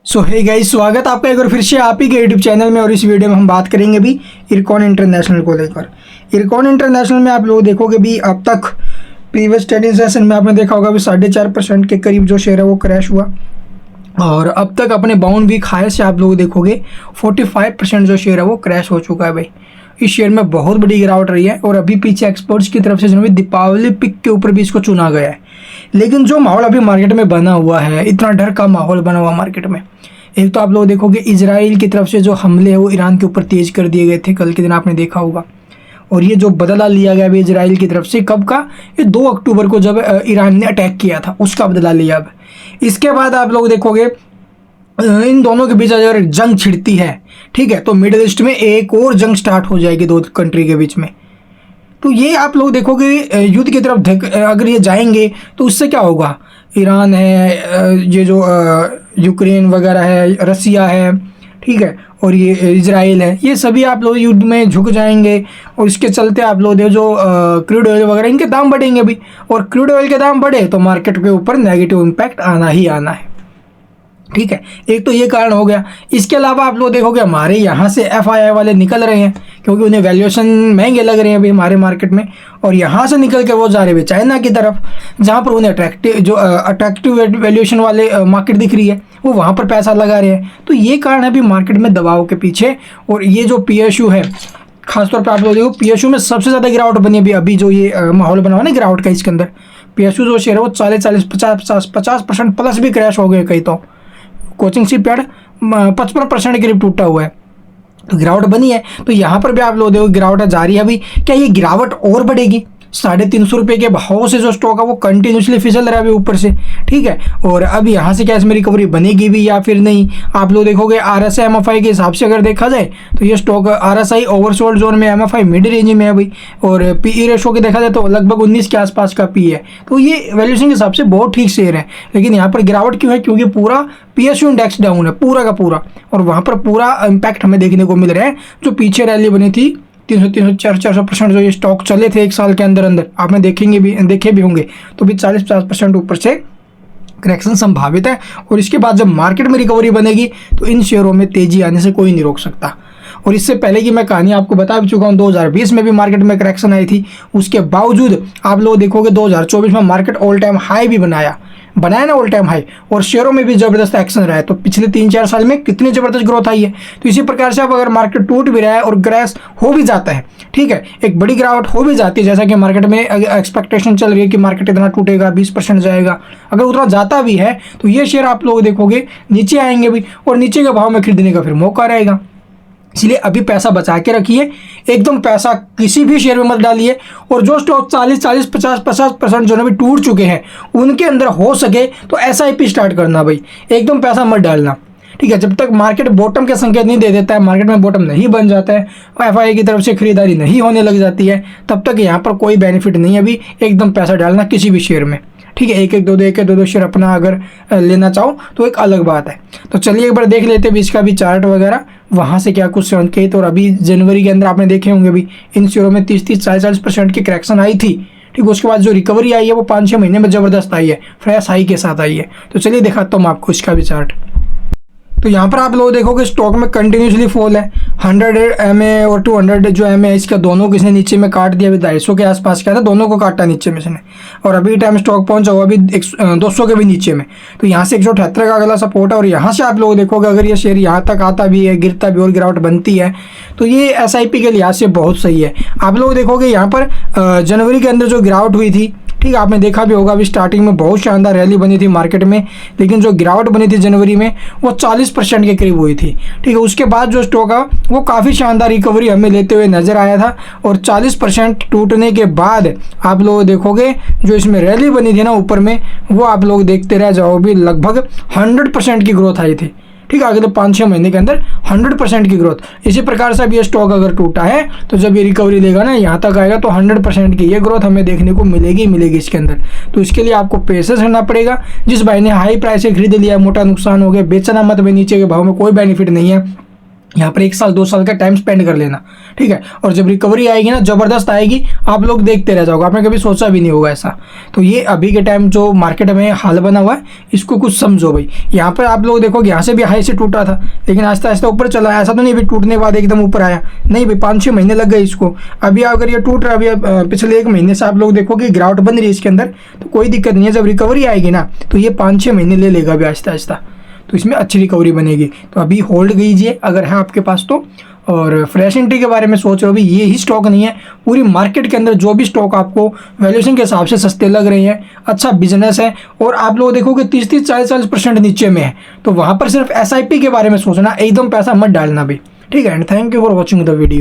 सो hey guys, स्वागत आपका एक बार फिर से आप ही के यूट्यूब चैनल में। और इस वीडियो में हम बात करेंगे भी इरकॉन इंटरनेशनल को लेकर। इरकॉन इंटरनेशनल में आप लोग देखोगे भी अब तक प्रीवियस ट्रेडिंग सेशन में आपने देखा होगा भी 4.5% के करीब जो शेयर है वो क्रैश हुआ, और अब तक अपने बाउंड वीक हाई से आप लोग देखोगे 45% जो शेयर है वो क्रैश हो चुका है भाई। इस शेयर में बहुत बड़ी गिरावट रही है, और अभी पीछे एक्सपर्ट्स की तरफ से जो है दीपावली पिक के ऊपर भी इसको चुना गया है। लेकिन जो माहौल अभी मार्केट में बना हुआ है, इतना डर का माहौल बना हुआ मार्केट में, एक तो आप लोग देखोगे इजराइल की तरफ से जो हमले हैं वो ईरान के ऊपर तेज कर दिए गए थे कल के दिन, आपने देखा होगा। और ये जो बदला लिया गया अभी इजराइल की तरफ से, कब का? ये 2 अक्टूबर को जब ईरान ने अटैक किया था उसका बदला लिया अब। इसके बाद आप लोग देखोगे इन दोनों के बीच अगर जंग छिड़ती है, ठीक है, तो मिडिल ईस्ट में एक और जंग स्टार्ट हो जाएगी 2 कंट्री के बीच में। तो ये आप लोग देखोगे युद्ध की तरफ अगर ये जाएंगे तो उससे क्या होगा? ईरान है, ये जो यूक्रेन वगैरह है, रसिया है, ठीक है, और ये इजराइल है, ये सभी आप लोग युद्ध में झुक जाएंगे। और इसके चलते आप लोग जो क्रूड ऑयल वगैरह इनके दाम बढ़ेंगे भी, और क्रूड ऑयल के दाम बढ़े तो मार्केट के ऊपर नेगेटिव इम्पैक्ट आना ही आना है, ठीक है। एक तो ये कारण हो गया। इसके अलावा आप लोग देखोगे हमारे यहाँ से FII वाले निकल रहे हैं, क्योंकि उन्हें वैल्यूएशन महंगे लग रहे हैं अभी हमारे मार्केट में, और यहाँ से निकल के वो जा रहे हैं चाइना की तरफ, जहाँ पर उन्हें अट्रैक्टिव वैल्यूएशन वाले मार्केट दिख रही है, वो वहाँ पर पैसा लगा रहे हैं। तो ये कारण है अभी मार्केट में दबाव के पीछे। और ये जो PSU है, खासतौर पर आप लोग देखो PSU में सबसे ज़्यादा गिरावट बनी अभी जो ये माहौल बना हुआ ना गिरावट का, इसके अंदर PSU जो शेयर है वो 40-50% प्लस भी क्रैश हो गए। कहीं तो कोचिंग शिपयार्ड 55% के करीब टूटा हुआ है, तो गिरावट बनी है। तो यहाँ पर भी आप लोग देखो गिरावट जारी है अभी। क्या ये गिरावट और बढ़ेगी? 350 रुपये के भाव से जो स्टॉक है वो कंटिन्यूसली फिसल रहा है अभी ऊपर से, ठीक है। और अब यहाँ से क्या इसमें रिकवरी बनेगी भी या फिर नहीं? आप लोग देखोगे RSI MFI के हिसाब से अगर देखा जाए तो ये स्टॉक RSI ओवरसोल्ड जोन में, MFI मिड रेंज में है भाई। और PE रेशो के देखा जाए तो लगभग 19 के आसपास का PE है, तो ये वैल्यूएशन के हिसाब से बहुत ठीक शेयर है। लेकिन यहाँ पर गिरावट क्यों है? क्योंकि पूरा PSU इंडेक्स डाउन है पूरा का पूरा, और वहाँ पर पूरा इम्पैक्ट हमें देखने को मिल रहा है। जो पीछे रैली बनी थी 300-400% जो ये स्टॉक चले थे एक साल के अंदर अंदर, आपने देखे भी होंगे, तो भी 40-50% ऊपर से करेक्शन संभावित है। और इसके बाद जब मार्केट में रिकवरी बनेगी तो इन शेयरों में तेजी आने से कोई नहीं रोक सकता। और इससे पहले की मैं कहानी आपको बता भी चुका हूँ, 2020 में भी मार्केट में करेक्शन आई थी, उसके बावजूद आप लोग देखोगे 2024 में मार्केट ऑल टाइम हाई भी बनाया ना ऑल टाइम हाई, और शेयरों में भी ज़बरदस्त एक्शन रहा है। तो पिछले 3-4 साल में कितनी ज़बरदस्त ग्रोथ आई है। तो इसी प्रकार से अब अगर मार्केट टूट भी रहा है और क्रैश हो भी जाता है, ठीक है, एक बड़ी गिरावट हो भी जाती है, जैसा कि मार्केट में एक्सपेक्टेशन चल रही है कि मार्केट इतना टूटेगा, 20% जाएगा, अगर उतना जाता भी है तो ये शेयर आप लोग देखोगे नीचे आएंगे भी, और नीचे के भाव में खरीदने का फिर मौका रहेगा। इसलिए अभी पैसा बचा के रखिए, एकदम पैसा किसी भी शेयर में मत डालिए। और जो स्टॉक 40-50% जो भी टूट चुके हैं उनके अंदर हो सके तो SIP स्टार्ट करना भाई, एकदम पैसा मत डालना, ठीक है। जब तक मार्केट बॉटम के संकेत नहीं दे देता है, मार्केट में बॉटम नहीं बन जाता है, FII की तरफ से खरीदारी नहीं होने लग जाती है, तब तक यहाँ पर कोई बेनिफिट नहीं है अभी एकदम पैसा डालना किसी भी शेयर में, ठीक है। एक दो शेयर अपना अगर लेना चाहो तो एक अलग बात है। तो चलिए एक बार देख लेते हैं इसका भी चार्ट वगैरह, वहाँ से क्या कुछ संकेत। और अभी जनवरी के अंदर आपने देखे होंगे भी इन शेयरों में 30-40% की करेक्शन आई थी, ठीक। उसके बाद जो रिकवरी आई है वो 5-6 महीने में ज़बरदस्त आई है, फ्रेश हाई के साथ आई है। तो चलिए दिखाता हूँ आपको इसका भी चार्ट। तो यहाँ पर आप लोग देखोगे स्टॉक में कंटिन्यूसली फॉल है। 100 MA और 200 जो MA है इसका दोनों को इसने नीचे में काट दिया, अभी 250 के आसपास क्या था, दोनों को काटा नीचे में इसने। और अभी टाइम स्टॉक पहुंचा हुआ अभी 200 के भी नीचे में। तो यहाँ से 178 का अगला सपोर्ट है, और यहाँ से आप लोग देखोगे अगर ये शेयर यहाँ तक आता भी है, गिरता भी और गिरावट बनती है तो ये SIP के लिहाज से बहुत सही है। आप लोग देखोगे यहाँ पर जनवरी के अंदर जो गिरावट हुई थी, ठीक, आपने देखा भी होगा, अभी स्टार्टिंग में बहुत शानदार रैली बनी थी मार्केट में, लेकिन जो गिरावट बनी थी जनवरी में वो 40% के करीब हुई थी, ठीक है। उसके बाद जो स्टॉक है वो काफ़ी शानदार रिकवरी हमें लेते हुए नजर आया था, और 40% टूटने के बाद आप लोग देखोगे जो इसमें रैली बनी थी ना ऊपर में, वो आप लोग देखते रह जाओ भी लगभग 100% की ग्रोथ आई थी, ठीक है। अगले 5-6 महीने के अंदर 100% की ग्रोथ। इसी प्रकार से अब ये स्टॉक अगर टूटा है तो जब ये रिकवरी लेगा ना यहाँ तक आएगा तो 100% की ये ग्रोथ हमें देखने को मिलेगी इसके अंदर। तो इसके लिए आपको पेशेंस रहना पड़ेगा। जिस भाई ने हाई प्राइस से खरीद लिया, मोटा नुकसान हो गया, बेचना मत भाई, नीचे के भाव में कोई बेनिफिट नहीं है। यहाँ पर 1 साल 2 साल का टाइम स्पेंड कर लेना, ठीक है। और जब रिकवरी आएगी ना, ज़बरदस्त आएगी, आप लोग देखते रह जाओगे, आपने कभी सोचा भी नहीं होगा ऐसा। तो ये अभी के टाइम जो मार्केट में हाल बना हुआ है, इसको कुछ समझो भाई। यहाँ पर आप लोग देखोगे यहाँ से भी हाई से टूटा था, लेकिन आस्ते आस्ते ऊपर चला। ऐसा तो नहीं भाई टूटने के बाद एकदम ऊपर आया, नहीं भाई, 5-6 महीने लग गए इसको। अभी अगर ये टूट रहा है, अभी पिछले 1 महीने से आप लोग देखोगे गिरावट बन रही है इसके अंदर, तो कोई दिक्कत नहीं है। जब रिकवरी आएगी ना, तो ये 5-6 महीने ले लेगा अभी आहिस्ता आहिस्ता, तो इसमें अच्छी रिकवरी बनेगी। तो अभी होल्ड कीजिए अगर है आपके पास तो। और फ्रेश एंट्री के बारे में सोच रहे हो भी, ये ही स्टॉक नहीं है, पूरी मार्केट के अंदर जो भी स्टॉक आपको वैल्यूएशन के हिसाब से सस्ते लग रहे हैं, अच्छा बिजनेस है, और आप लोग देखोगे 30-30 40-40% नीचे में है, तो वहाँ पर सिर्फ SIP के बारे में सोचना, एकदम पैसा मत डालना भी, ठीक है। And thank you for watching the video.